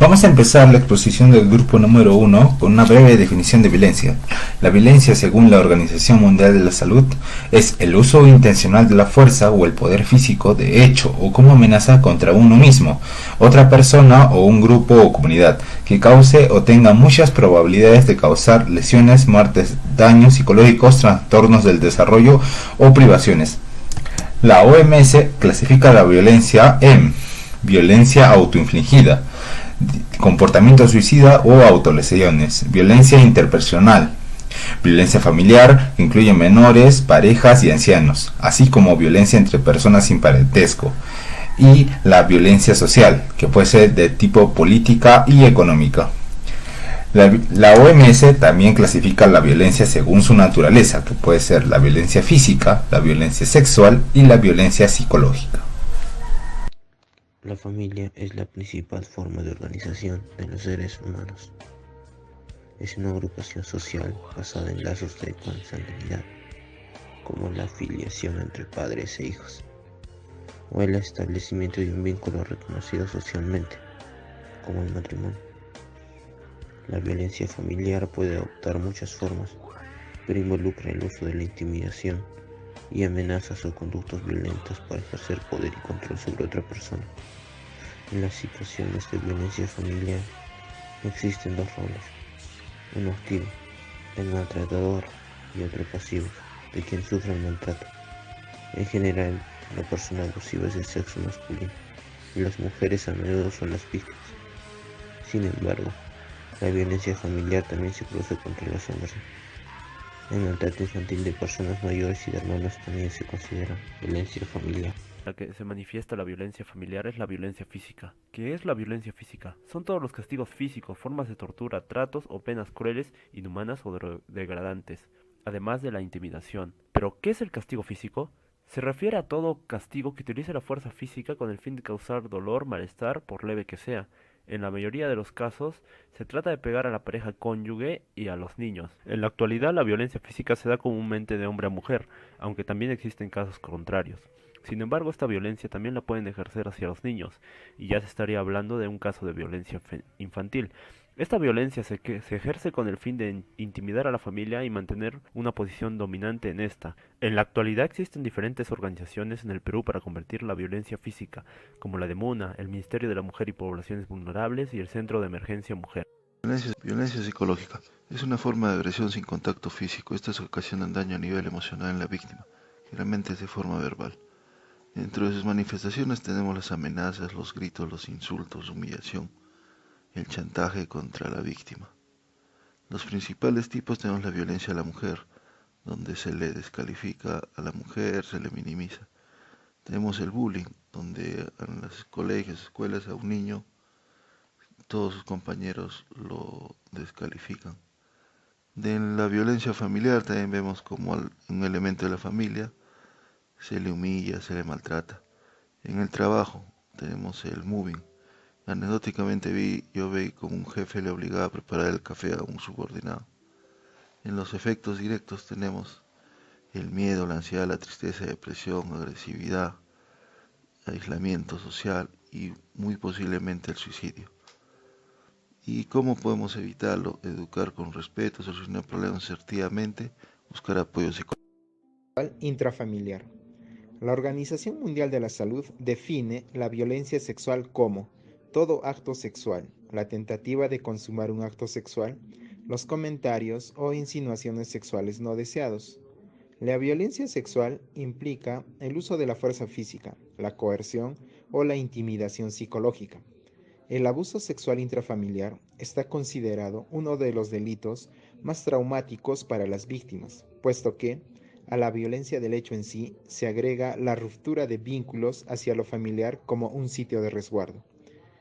Vamos a empezar la exposición del grupo número 1 con una breve definición de violencia. La violencia, según la Organización Mundial de la Salud, es el uso intencional de la fuerza o el poder físico de hecho o como amenaza contra uno mismo, otra persona o un grupo o comunidad, que cause o tenga muchas probabilidades de causar lesiones, muertes, daños psicológicos, trastornos del desarrollo o privaciones. La OMS clasifica la violencia en violencia autoinfligida, comportamiento suicida o autolesiones, violencia interpersonal, violencia familiar, que incluye menores, parejas y ancianos, así como violencia entre personas sin parentesco, y la violencia social, que puede ser de tipo política y económica. La OMS también clasifica la violencia según su naturaleza, que puede ser la violencia física, la violencia sexual y la violencia psicológica. La familia es la principal forma de organización de los seres humanos. Es una agrupación social basada en lazos de consanguinidad, como la filiación entre padres e hijos, o el establecimiento de un vínculo reconocido socialmente, como el matrimonio. La violencia familiar puede adoptar muchas formas, pero involucra el uso de la intimidación y amenazas o conductas violentas para ejercer poder y control sobre otra persona. En las situaciones de violencia familiar existen dos roles, uno activo, el maltratador, y otro pasivo, de quien sufre el maltrato. En general, la persona abusiva es el sexo masculino, y las mujeres a menudo son las víctimas. Sin embargo, la violencia familiar también se produce contra los hombres. El maltrato infantil de personas mayores y de hermanos también se considera violencia familiar. La que se manifiesta la violencia familiar es la violencia física. ¿Qué es la violencia física? Son todos los castigos físicos, formas de tortura, tratos o penas crueles, inhumanas o degradantes, además de la intimidación. ¿Pero qué es el castigo físico? Se refiere a todo castigo que utilice la fuerza física con el fin de causar dolor, malestar, por leve que sea. En la mayoría de los casos, se trata de pegar a la pareja cónyuge y a los niños. En la actualidad, la violencia física se da comúnmente de hombre a mujer, aunque también existen casos contrarios. Sin embargo, esta violencia también la pueden ejercer hacia los niños, y ya se estaría hablando de un caso de violencia infantil. Esta violencia se ejerce con el fin de intimidar a la familia y mantener una posición dominante en esta. En la actualidad existen diferentes organizaciones en el Perú para combatir la violencia física, como la de MUNA, el Ministerio de la Mujer y Poblaciones Vulnerables y el Centro de Emergencia Mujer. Violencia psicológica. Es una forma de agresión sin contacto físico. Estas ocasionan daño a nivel emocional en la víctima, generalmente de forma verbal. Dentro de sus manifestaciones tenemos las amenazas, los gritos, los insultos, humillación, el chantaje contra la víctima. Los principales tipos tenemos la violencia a la mujer, donde se le descalifica a la mujer, se le minimiza. Tenemos el bullying, donde en los colegios, escuelas, a un niño, todos sus compañeros lo descalifican. De la violencia familiar también vemos como un elemento de la familia se le humilla, se le maltrata. En el trabajo tenemos el moving. Anecdóticamente yo vi como un jefe le obligaba a preparar el café a un subordinado. En los efectos directos tenemos el miedo, la ansiedad, la tristeza, depresión, agresividad, aislamiento social y muy posiblemente el suicidio. ¿Y cómo podemos evitarlo? Educar con respeto, solucionar problemas asertivamente, buscar apoyo psicológico. Intrafamiliar. La Organización Mundial de la Salud define la violencia sexual como todo acto sexual, la tentativa de consumar un acto sexual, los comentarios o insinuaciones sexuales no deseados. La violencia sexual implica el uso de la fuerza física, la coerción o la intimidación psicológica. El abuso sexual intrafamiliar está considerado uno de los delitos más traumáticos para las víctimas, puesto que a la violencia del hecho en sí se agrega la ruptura de vínculos hacia lo familiar como un sitio de resguardo.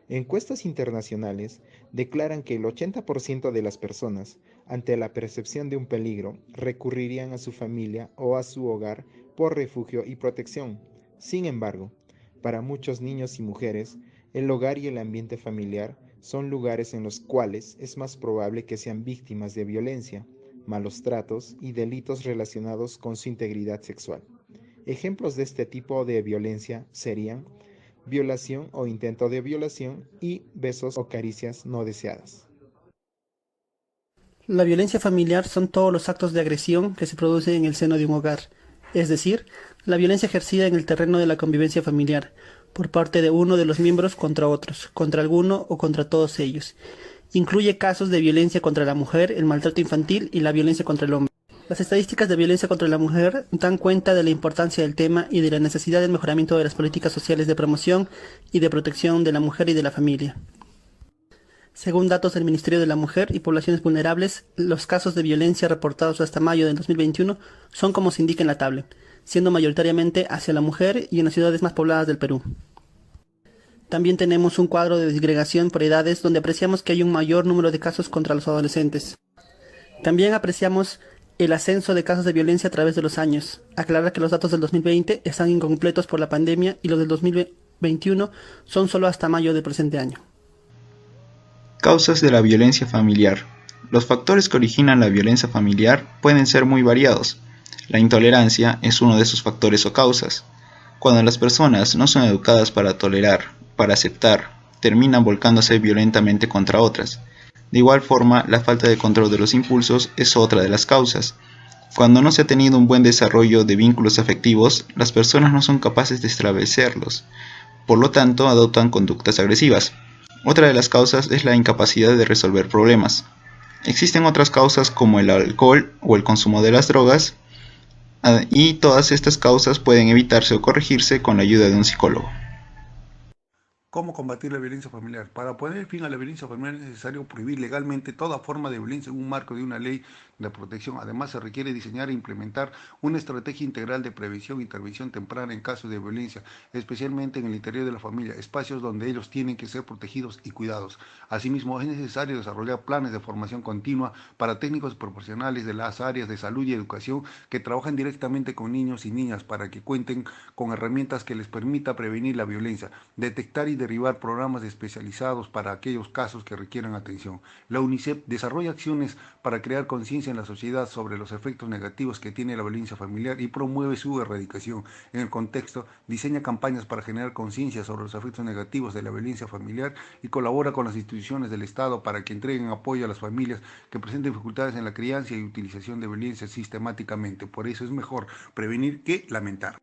Encuestas internacionales declaran que el 80% de las personas, ante la percepción de un peligro, recurrirían a su familia o a su hogar por refugio y protección. Sin embargo, para muchos niños y mujeres, el hogar y el ambiente familiar son lugares en los cuales es más probable que sean víctimas de violencia, malos tratos y delitos relacionados con su integridad sexual. Ejemplos de este tipo de violencia serían violación o intento de violación y besos o caricias no deseadas. La violencia familiar son todos los actos de agresión que se producen en el seno de un hogar, es decir, la violencia ejercida en el terreno de la convivencia familiar, por parte de uno de los miembros contra otros, contra alguno o contra todos ellos. Incluye casos de violencia contra la mujer, el maltrato infantil y la violencia contra el hombre. Las estadísticas de violencia contra la mujer dan cuenta de la importancia del tema y de la necesidad del mejoramiento de las políticas sociales de promoción y de protección de la mujer y de la familia. Según datos del Ministerio de la Mujer y Poblaciones Vulnerables, los casos de violencia reportados hasta mayo del 2021 son como se indica en la tabla, siendo mayoritariamente hacia la mujer y en las ciudades más pobladas del Perú. También tenemos un cuadro de disgregación por edades donde apreciamos que hay un mayor número de casos contra los adolescentes. También apreciamos el ascenso de casos de violencia a través de los años. Aclarar que los datos del 2020 están incompletos por la pandemia y los del 2021 son solo hasta mayo del presente año. Causas de la violencia familiar. Los factores que originan la violencia familiar pueden ser muy variados. La intolerancia es uno de esos factores o causas. Cuando las personas no son educadas para tolerar, para aceptar, terminan volcándose violentamente contra otras. De igual forma, la falta de control de los impulsos es otra de las causas. Cuando no se ha tenido un buen desarrollo de vínculos afectivos, las personas no son capaces de establecerlos. Por lo tanto, adoptan conductas agresivas. Otra de las causas es la incapacidad de resolver problemas. Existen otras causas como el alcohol o el consumo de las drogas, y todas estas causas pueden evitarse o corregirse con la ayuda de un psicólogo. ¿Cómo combatir la violencia familiar? Para poner fin a la violencia familiar es necesario prohibir legalmente toda forma de violencia en un marco de una ley de protección. Además, se requiere diseñar e implementar una estrategia integral de prevención e intervención temprana en casos de violencia, especialmente en el interior de la familia, espacios donde ellos tienen que ser protegidos y cuidados. Asimismo, es necesario desarrollar planes de formación continua para técnicos profesionales de las áreas de salud y educación que trabajan directamente con niños y niñas para que cuenten con herramientas que les permita prevenir la violencia, detectar y derribar programas especializados para aquellos casos que requieran atención. La UNICEF desarrolla acciones para crear conciencia en la sociedad sobre los efectos negativos que tiene la violencia familiar y promueve su erradicación. En el contexto, diseña campañas para generar conciencia sobre los efectos negativos de la violencia familiar y colabora con las instituciones del Estado para que entreguen apoyo a las familias que presenten dificultades en la crianza y utilización de violencia sistemáticamente. Por eso es mejor prevenir que lamentar.